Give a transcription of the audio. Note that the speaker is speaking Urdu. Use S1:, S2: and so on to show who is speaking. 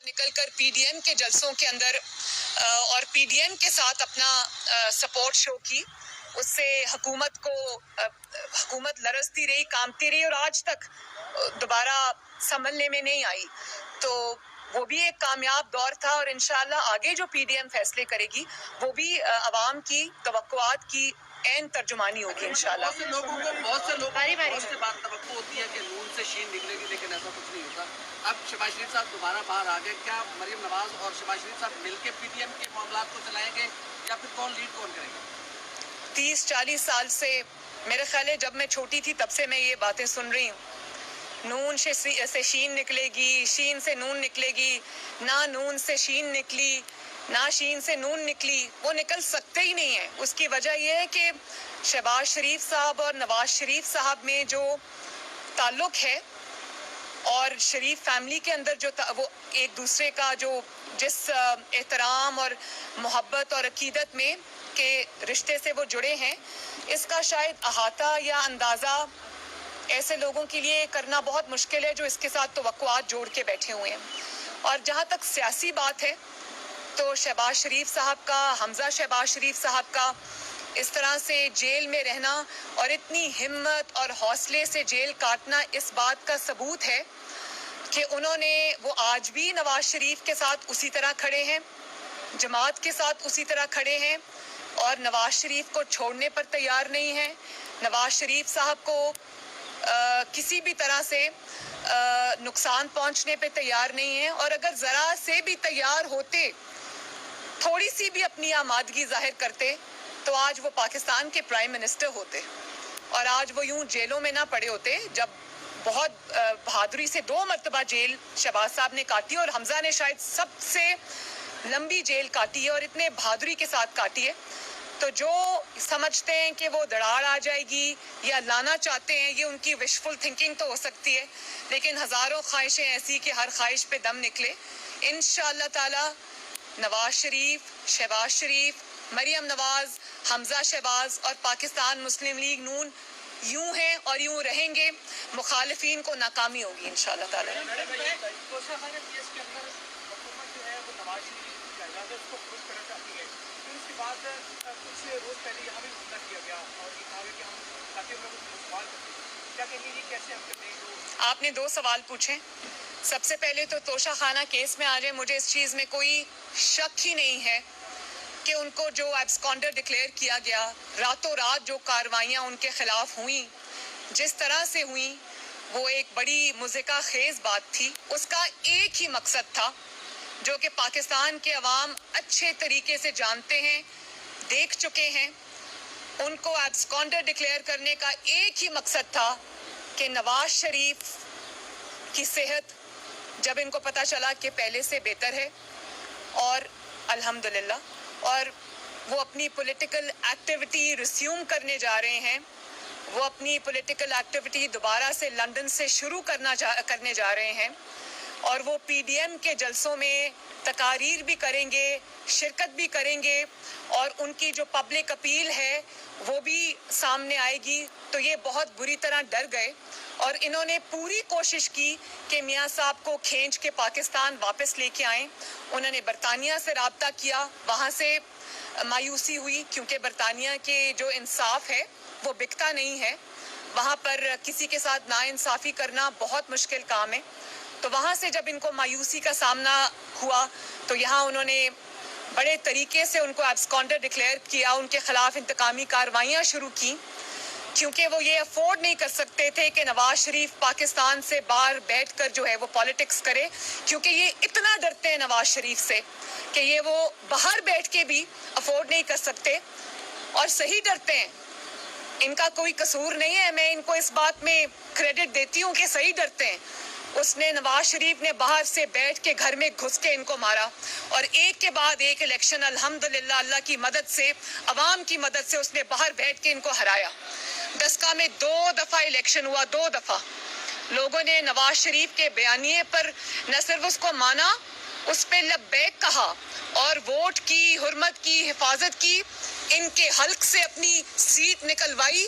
S1: نکل کر پی ڈی ایم کے جلسوں کے اندر اور پی ڈی ایم کے ساتھ اپنا سپورٹ شو کی. اس سے حکومت لرزتی رہی, کامتی رہی اور آج تک دوبارہ سنبھلنے میں نہیں آئی. تو وہ بھی ایک کامیاب دور تھا اور انشاءاللہ آگے جو پی ڈی ایم فیصلے کرے گی وہ بھی عوام کی توقعات کی عین ترجمانی ہوگی انشاءاللہ.
S2: بہت سے بات توقع ہوتی ہے کہ نون سے شین نکلے گی, لیکن ایسا کچھ نہیں ہوتا. اب شہباز شریف صاحب دوبارہ باہر آ گئے, کیا مریم نواز اور شہباز شریف صاحب مل کے پی ٹی ایم کے معاملات کو چلائیں گے یا پھر کون کریں گے؟
S1: 30-40 سال سے میرے خیال ہے جب میں چھوٹی تھی تب سے میں یہ باتیں سن رہی ہوں. نون سے شین نکلے گی, شین سے نون نکلے گی. نہ نون سے شین نکلی نہ شین سے نون نکلی, وہ نکل سکتے ہی نہیں ہیں. اس کی وجہ یہ ہے کہ شہباز شریف صاحب اور نواز شریف صاحب میں جو تعلق ہے اور شریف فیملی کے اندر جو وہ ایک دوسرے کا جو جس احترام اور محبت اور عقیدت میں کے رشتے سے وہ جڑے ہیں, اس کا شاید احاطہ یا اندازہ ایسے لوگوں کے لیے کرنا بہت مشکل ہے جو اس کے ساتھ توقعات جوڑ کے بیٹھے ہوئے ہیں. اور جہاں تک سیاسی بات ہے تو شہباز شریف صاحب کا, حمزہ شہباز شریف صاحب کا اس طرح سے جیل میں رہنا اور اتنی ہمت اور حوصلے سے جیل کاٹنا اس بات کا ثبوت ہے کہ انہوں نے وہ آج بھی نواز شریف کے ساتھ اسی طرح کھڑے ہیں, جماعت کے ساتھ اسی طرح کھڑے ہیں اور نواز شریف کو چھوڑنے پر تیار نہیں ہیں. نواز شریف صاحب کو کسی بھی طرح سے نقصان پہنچنے پہ تیار نہیں ہیں, اور اگر ذرا سے بھی تیار ہوتے, تھوڑی سی بھی اپنی آمادگی ظاہر کرتے تو آج وہ پاکستان کے پرائم منسٹر ہوتے اور آج وہ یوں جیلوں میں نہ پڑے ہوتے. جب بہت بہادری سے 2 مرتبہ جیل شہباز صاحب نے کاٹی اور حمزہ نے شاید سب سے لمبی جیل کاٹی ہے اور اتنے بہادری کے ساتھ کاٹی ہے. تو جو سمجھتے ہیں کہ وہ دڑاڑ آ جائے گی یا لانا چاہتے ہیں, یہ ان کی وشفل تھنکنگ تو ہو سکتی ہے, لیکن ہزاروں خواہشیں ایسی کہ ہر خواہش پہ دم نکلے. انشاءاللہ تعالی نواز شریف, شہباز شریف, مریم نواز, حمزہ شہباز اور پاکستان مسلم لیگ نون یوں ہیں اور یوں رہیں گے. مخالفین کو ناکامی ہوگی انشاءاللہ تعالی. آپ نے 2 سوال پوچھے. سب سے پہلے تو توشہ خانہ کیس میں آ جائے, مجھے اس چیز میں کوئی شک ہی نہیں ہے کہ ان کو جو ایبسکانڈر ڈکلیئر کیا گیا, راتوں رات جو کارروائیاں ان کے خلاف ہوئیں, جس طرح سے ہوئیں, وہ ایک بڑی مضحکہ خیز بات تھی. اس کا ایک ہی مقصد تھا جو کہ پاکستان کے عوام اچھے طریقے سے جانتے ہیں, دیکھ چکے ہیں. ان کو ایبسکانڈر ڈکلیئر کرنے کا ایک ہی مقصد تھا کہ نواز شریف کی صحت جب ان کو پتہ چلا کہ پہلے سے بہتر ہے اور الحمدللہ, اور وہ اپنی پولیٹیکل ایکٹیویٹی ریسیوم کرنے جا رہے ہیں, وہ اپنی پولیٹیکل ایکٹیویٹی دوبارہ سے لندن سے شروع کرنے جا رہے ہیں, اور وہ پی ڈی ایم کے جلسوں میں تقاریر بھی کریں گے, شرکت بھی کریں گے, اور ان کی جو پبلک اپیل ہے وہ بھی سامنے آئے گی. تو یہ بہت بری طرح ڈر گئے اور انہوں نے پوری کوشش کی کہ میاں صاحب کو کھینچ کے پاکستان واپس لے کے آئیں. انہوں نے برطانیہ سے رابطہ کیا, وہاں سے مایوسی ہوئی کیونکہ برطانیہ کے جو انصاف ہے وہ بکتا نہیں ہے, وہاں پر کسی کے ساتھ ناانصافی کرنا بہت مشکل کام ہے. تو وہاں سے جب ان کو مایوسی کا سامنا ہوا تو یہاں انہوں نے بڑے طریقے سے ان کو ایبسکانڈر ڈکلیئر کیا, ان کے خلاف انتقامی کارروائیاں شروع کی, کیونکہ وہ یہ افورڈ نہیں کر سکتے تھے کہ نواز شریف پاکستان سے باہر بیٹھ کر جو ہے وہ پالیٹکس کرے, کیونکہ یہ اتنا ڈرتے ہیں نواز شریف سے کہ یہ وہ باہر بیٹھ کے بھی افورڈ نہیں کر سکتے, اور صحیح ڈرتے ہیں. ان کا کوئی قصور نہیں ہے, میں ان کو اس بات میں کریڈٹ دیتی ہوں کہ صحیح ڈرتے ہیں. اس نے نواز شریف نے باہر سے بیٹھ کے گھر میں گھس کے ان کو مارا, اور ایک کے بعد ایک الیکشن الحمدللہ اللہ کی مدد سے, عوام کی مدد سے اس نے باہر بیٹھ کے ان کو ہرایا. دسکا میں 2 دفعہ الیکشن ہوا, 2 دفعہ لوگوں نے نواز شریف کے بیانیے پر نہ صرف اس کو مانا, اس پہ لبیک کہا اور ووٹ کی, حرمت کی, حفاظت کی, ان کے حلق سے اپنی سیٹ نکلوائی.